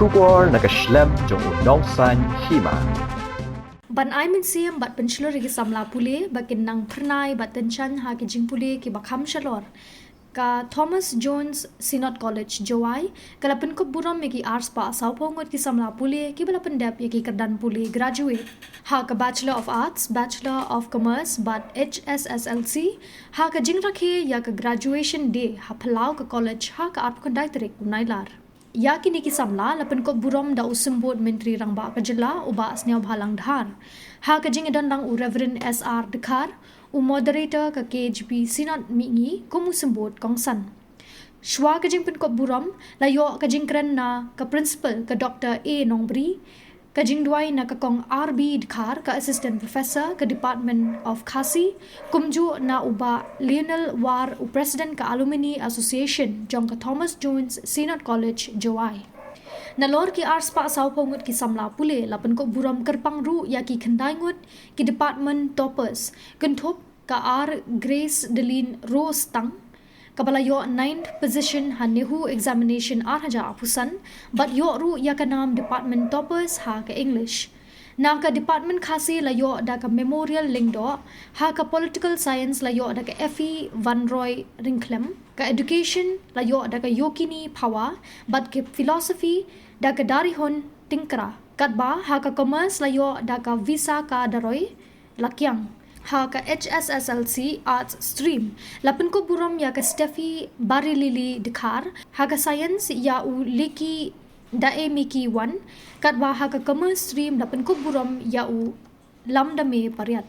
Shubor nakaslem jong unongsan Hima. Ban ai min siam bat penchlo rigi Samla Pule bakin nang pernai bat tenchan ha ki jing Pule ki bakham shalor ka Thomas Jones Synod College Jowai kala Pynkup Burom ki arts pa saupongot ki Samla Pule ki bala Pyndep ki kerdan Pule graduate ha ka Bachelor of Arts, Bachelor of Commerce bat HSSLC ha ka jing rakhe ya ka graduation day ha phalau ka college ha ka art kandai tarik unailar Ïaki ni ki Samla la Pynkup Burom da usumbot menteri rangba ka jela uba asniaw bhalang dhar ha ka jing dan rang u Reverend SR Dekhar u moderator ka KHP Synod mingi kumu sembot kongsan Shwa ka jing Pynkup Burom la yo ka jing kren na ka principal ka Dr. A Nongbri ka jing duai na ka kong RB Dekhar ka assistant professor ka Department of Khasi kumju na uba Lionel War u president ka Alumni Association jong ka Thomas Jones Synod College Jowai Nalor ki arts pa saupongut ki Samla Pule la Pynkup Burom kerpang ru ya ki khandai ngut ki department toppers kenthop ka R Grace Delin Rose tang kabala yo 9th position ha nehu examination haja apusan but yo ru ya ka nam department toppers ha ka English na ka department khasi la yo da ka memorial lingdo ha ka political science la yo da ka Effie Van Roy Rinklem ka education la yo da ka Yokini Phawa but ke philosophy da ka Darihon Tinkra katba ha ka commerce la yo da ka Visa ka Daroy Lakyang ha ka HSSLC arts stream la Pynkup Burom ya ka Steffi Barilili Dekhar ha ka science ya u Leki Dae Miki 1 katwa ha ka commerce stream la Pynkup Burom ya u Lamdame Pariat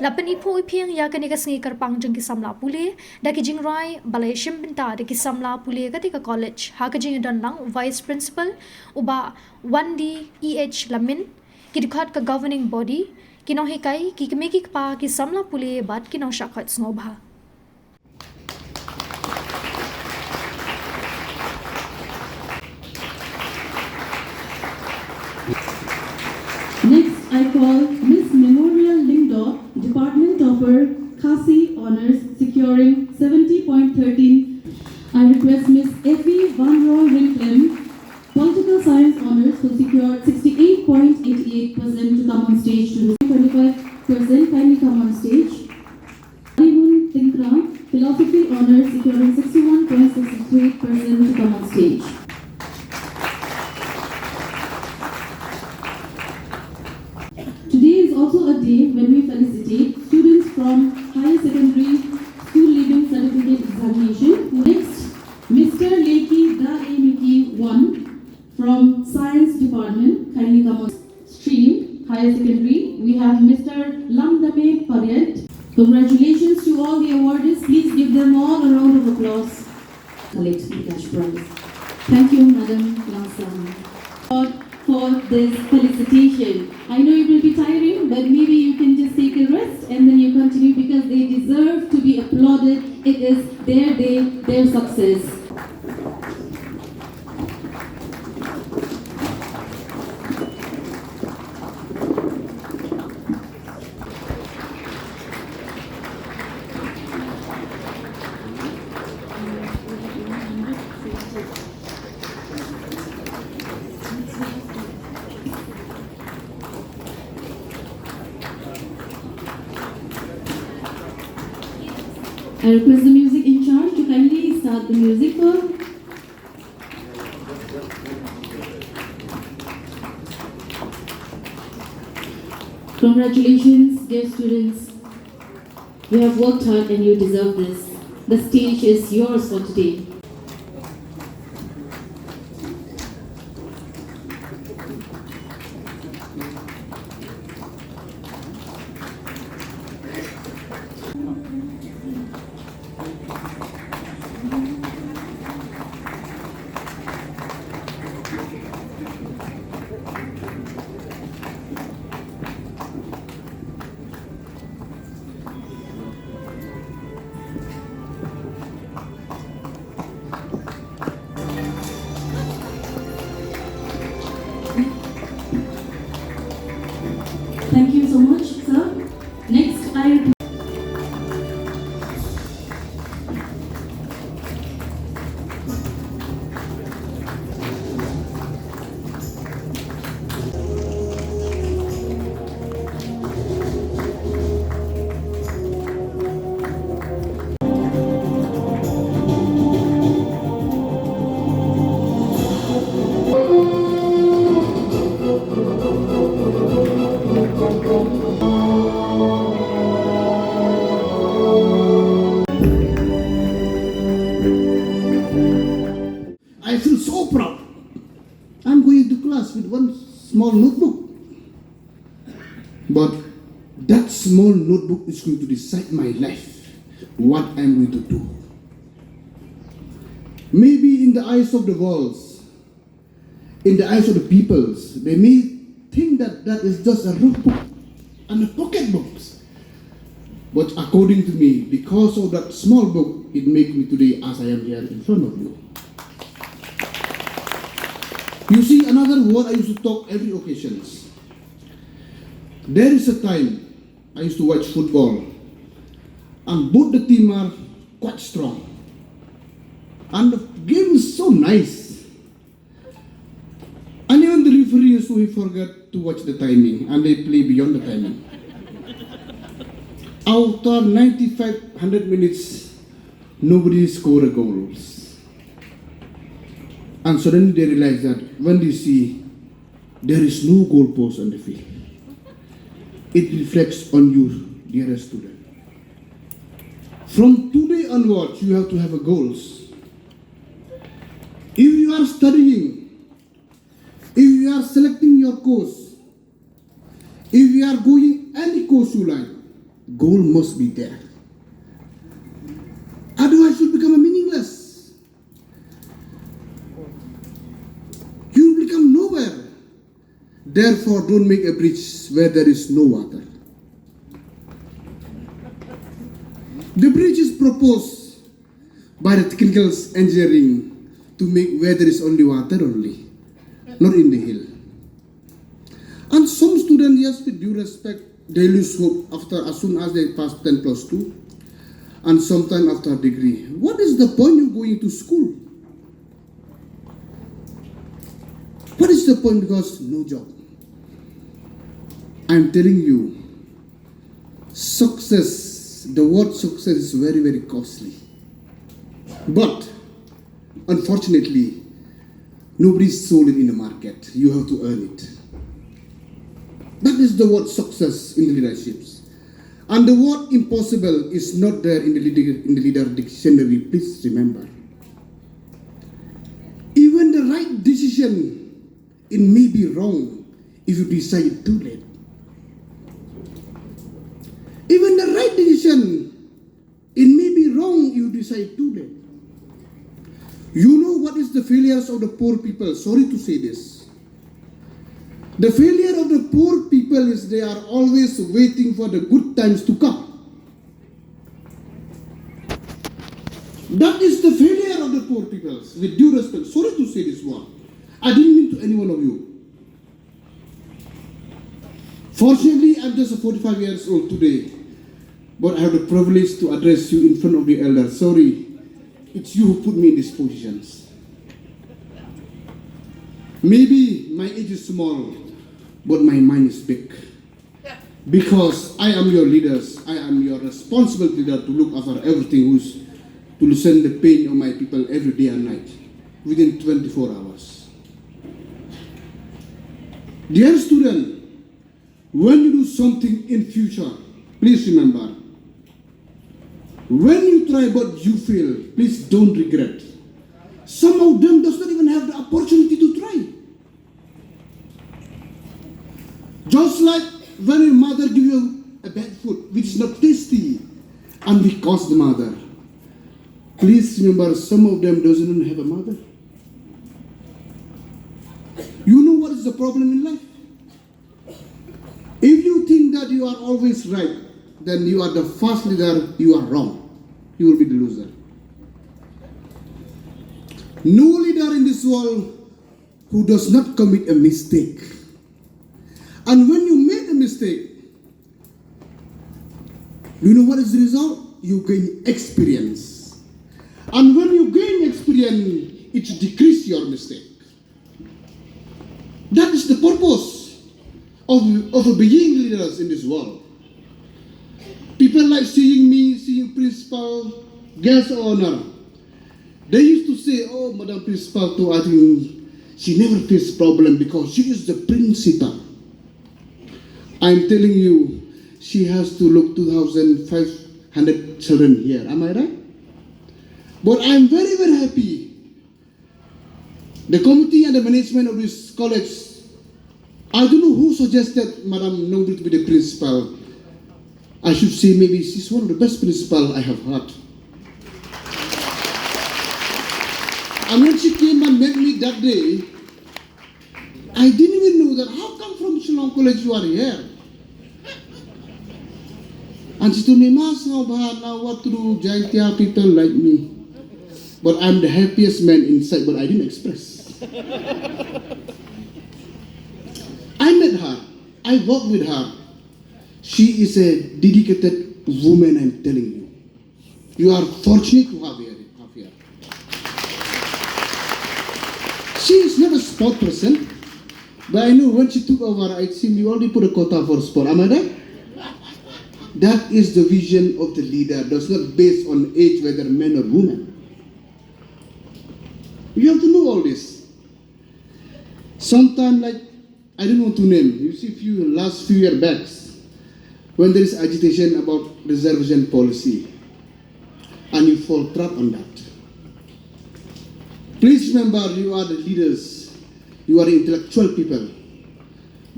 la penipu ipiang ya ka ni ka sngi karpang jeng ki Samla Pule da ki jingrai balai shimpinta da ki Samla Pule ka tika college ha ka jing dan lang vice principal uba 1D EH Lamin ki dikhat ka governing body kinong hikai ki kemeki pa ki Samla Pule bat kinong shakhat snobha Next, I call Miss Memorial Lingdo, Department Topper, Khasi Honors, securing 70.13. I request Miss Effie Van Roy Rinklem, Political Science Honors, who secured 68.88% to come on stage to 25%. Kindly come on stage. Darihon Tinkra, Philosophy Honors, securing 61.63% to come on stage. Today is also a day when we felicitate students from higher secondary school leaving certificate examination. Next, Mr. Leki Dae Miki 1 from Science Department. Kindly come on stream, higher secondary. We have Mr. Lamdame Pariat. Congratulations to all the awardees. Please give them all a round of applause. Collect the cash prize. Thank you, Madam Lansam, for this felicitation. I know it will be tiring, but maybe you can just take a rest and then you continue because they deserve to be applauded. It is their day, their success. I request the music in charge to kindly start the music for. Congratulations, dear students. You have worked hard and you deserve this. The stage is yours for today. feel so proud. I'm going to class with one small notebook. But that small notebook is going to decide my life, what I'm going to do. Maybe in the eyes of the world, in the eyes of the peoples, they may think that that is just a rough book and a pocket book. But according to me, because of that small book, it makes me today as I am here in front of you. You see, another word I used to talk every occasion. There is a time I used to watch football, and both the team are quite strong. And the game is so nice. And even the referees who forget to watch the timing, and they play beyond the timing. After 100 minutes, nobody scored a goal. And suddenly they realize that when they see there is no goal post on the field, it reflects on you, dear student. From today onwards, you have to have a goals. If you are studying, if you are selecting your course, if you are going any course you like, goal must be there. Otherwise, you become meaningless. You will become nowhere. Therefore, don't make a bridge where there is no water. The bridge is proposed by the technical engineering to make where there is only water only, not in the hill. And some students, yes, with due respect, they lose hope after as soon as they pass 10+2, and sometime after a degree. What is the point of going to school? What is the point? Because no job. I'm telling you, success, the word success is very, very costly. But unfortunately, nobody sold it in the market. You have to earn it. That is the word success in the leaderships. And the word impossible is not there in the leader dictionary. Please remember. Even the right decision, it may be wrong if you decide too late. Even the right decision, it may be wrong if you decide too late. You know what is the failures of the poor people? Sorry to say this. The failure of the poor people is they are always waiting for the good times to come. That is the failure of the poor people. With due respect, sorry to say this one. I didn't mean to any one of you. Fortunately, I'm just 45 years old today, but I have the privilege to address you in front of the elders. Sorry, it's you who put me in these positions. Maybe my age is small, but my mind is big. Because I am your leaders, I am your responsible leader to look after everything, to listen the pain of my people every day and night, within 24 hours. Dear student, when you do something in future, please remember, when you try but you fail, please don't regret. Some of them does not even have the opportunity to try. Just like when your mother gives you a bad food which is not tasty, and we cause the mother. Please remember, some of them doesn't even have a mother. You know what is the problem in life? If you think that you are always right, then you are the first leader, you are wrong. You will be the loser. No leader in this world who does not commit a mistake. And when you make a mistake, you know what is the result? You gain experience. And when you gain experience, it decreases your mistake. That is the purpose of being leaders in this world. People like seeing me, seeing principal, guest honor. They used to say, oh, Madam Principal, I think she never faces problem because she is the principal. I'm telling you, she has to look 2,500 children here. Am I right? But I'm very, very happy The committee and the management of this college, I don't know who suggested Madam Ngut to be the principal. I should say maybe she's one of the best principal I have had. And when she came and met me that day, I didn't even know that how come from Shillong College you are here? And she told me, Mas, now what to do? Jaintia people like me. But I'm the happiest man inside, but I didn't express. I met her. I worked with her. She is a dedicated woman, I'm telling you. You are fortunate to have her here. She is not a sport person, but I know when she took over, I think you already put a quota for sport. Am I right? That is the vision of the leader. That's not based on age, whether man or woman. You have to know all this. Sometimes, like, I don't want to name. You see, last few years back, when there is agitation about reservation policy, and you fall trap on that. Please remember, you are the leaders. You are the intellectual people.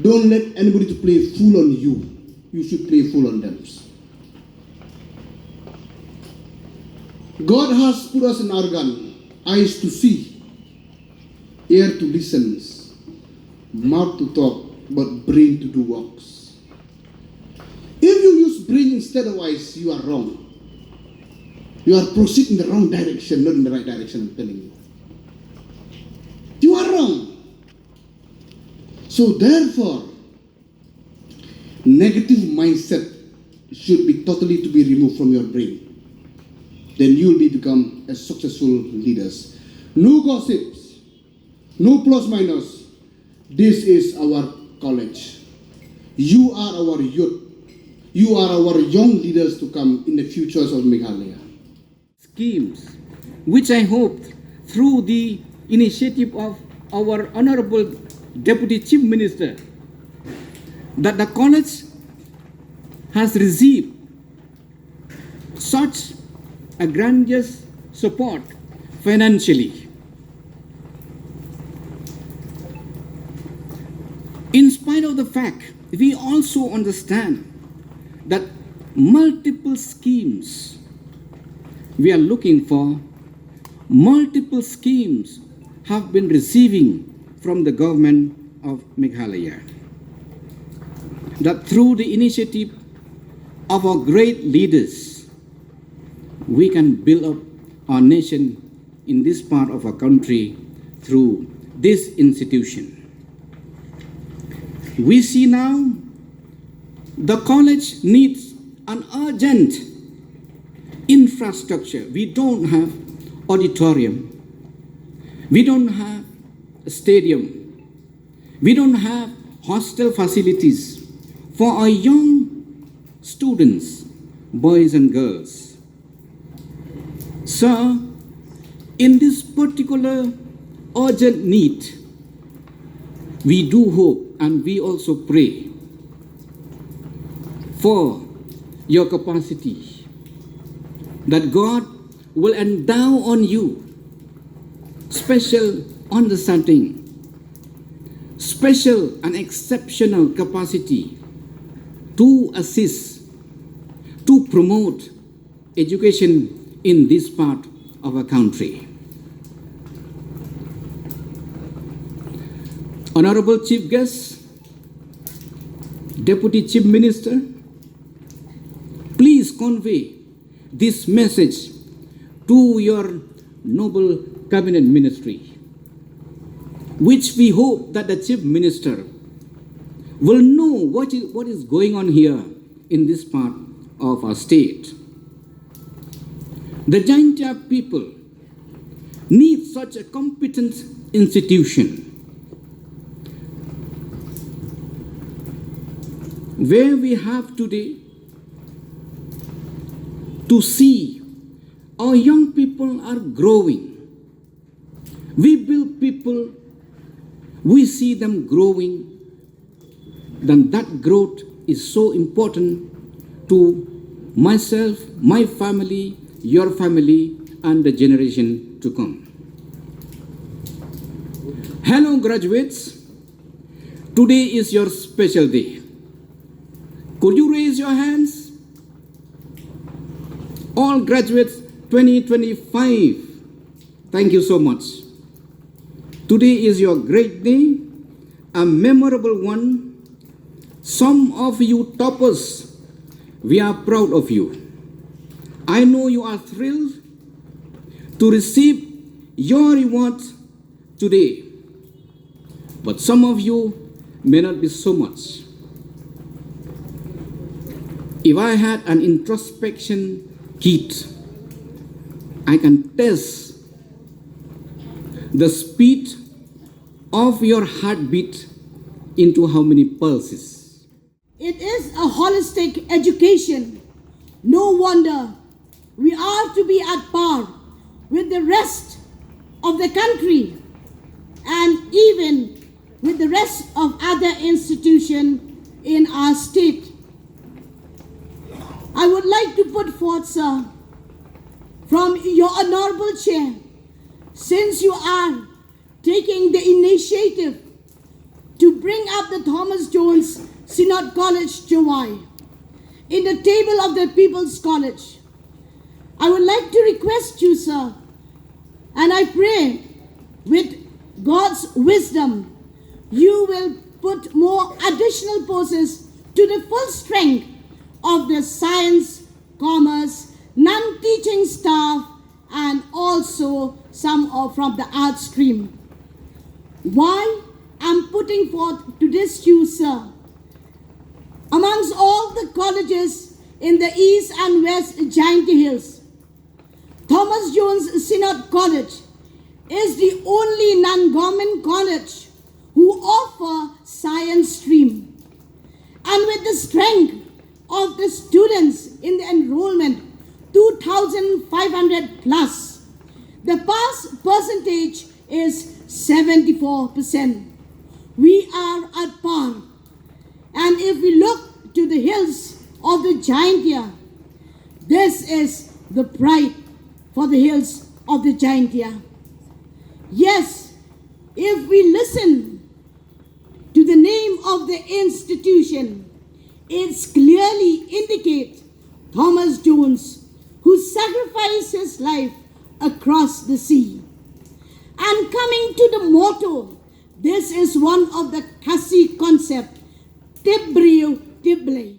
Don't let anybody to play fool on you. You should play fool on them. God has put us in organ, eyes to see, ear to listen, mouth to talk, but brain to do works. If you use brain instead of eyes, you are wrong. You are proceeding in the wrong direction, not in the right direction, I'm telling you. You are wrong. So therefore, negative mindset should be totally to be removed from your brain. Then you will become a successful leaders. No gossips, no plus minus. This is our college. You are our youth. You are our young leaders to come in the futures of Meghalaya. Schemes, which I hope through the initiative of our Honorable Deputy Chief Minister, that the college has received such a grandiose support financially. In spite of the fact, we also understand that multiple schemes we are looking for, multiple schemes have been receiving from the government of Meghalaya. That through the initiative of our great leaders, we can build up our nation in this part of our country through this institution. We see now the college needs an urgent infrastructure. We don't have auditorium. We don't have a stadium. We don't have hostel facilities for our young students, boys and girls. So, in this particular urgent need, we do hope and we also pray for your capacity, that God will endow on you special understanding, special and exceptional capacity to assist, to promote education in this part of our country. Honorable Chief Guest, Deputy Chief Minister, please convey this message to your noble cabinet ministry, which we hope that the Chief Minister will know what is going on here in this part of our state. The Jaintia people need such a competent institution where we have today to see our young people are growing. We build people, we see them growing, then that growth is so important to myself, my family, your family, and the generation to come. Hello graduates, today is your special day. Could you raise your hands? All graduates 2025, thank you so much. Today is your great day, a memorable one. Some of you toppers, we are proud of you. I know you are thrilled to receive your reward today, but some of you may not be so much. If I had an introspection kit, I can test the speed of your heartbeat into how many pulses. It is a holistic education. No wonder we are to be at par with the rest of the country and even with the rest of other institutions in our state. I would like to put forth, sir, from your honorable chair, since you are taking the initiative to bring up the Thomas Jones Synod College Joy in the table of the People's College. I would like to request you, sir, and I pray with God's wisdom, you will put more additional forces to the full strength of the science, commerce, non-teaching staff, and also some from the art stream. Why I'm putting forth to this you, sir? Amongst all the colleges in the East and West Giant Hills, Thomas Jones Synod College is the only non-government college who offer science stream. And with the strength of the students in the enrollment, 2,500 plus, the pass percentage is 74%. We are at par. And if we look to the hills of the Giantia, this is the pride for the hills of the Giantia. Yes, if we listen to the name of the institution, it clearly indicates Thomas Jones, who sacrificed his life across the sea. And coming to the motto, this is one of the Tjsc concept, Tibrio Tible.